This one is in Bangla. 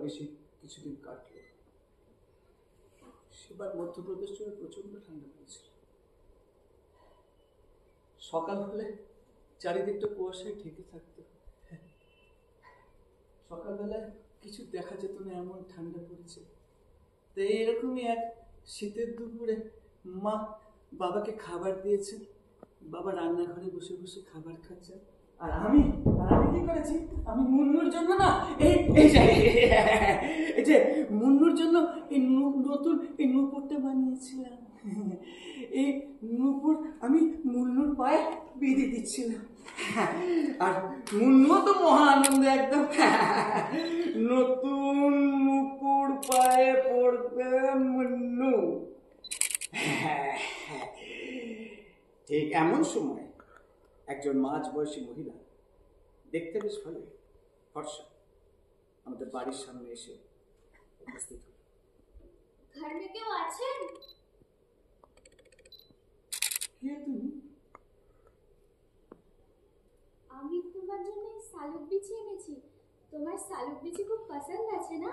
বেশি কিছুদিন কাটল। সেবার মধ্যপ্রদেশ জুড়ে প্রচন্ড ঠান্ডা পড়েছিল। সকাল হলে চারিদিকটা কুয়াশায় ঢেকে থাকতো। সকালবেলায় কিছু দেখা যেত না, এমন ঠান্ডা পড়েছে। তাই এরকমই এক শীতের দুপুরে মা বাবাকে খাবার দিয়েছে। বাবা রান্নাঘরে বসে বসে খাবার খাচ্ছে, আর আমি কি করেছি, আমি মুন্নুর জন্য না এই যে মুন্নুর জন্য এই নতুন এই নূপুরটা বানিয়েছিলাম। এই নূপুর আমি মুন্নুর পায়ে বেঁধে দিচ্ছিলাম, আর মুন্নুও তো মহা আনন্দে একদম নতুন নূপুর পায়ে পড়বে মুন্নু। ঠিক এমন সময় একজন মাঝবয়সী মহিলা, দেখতে বেশ ভালো ফর্সা, আমাদের বাড়ির সামনে এসে উপস্থিত হল। ঘর মে কেউ আছেন? কে তুমি? আমি তোমার জন্য শালুক বিচি এনেছি। তোমার শালুক বিচি খুব পছন্দ আছে না?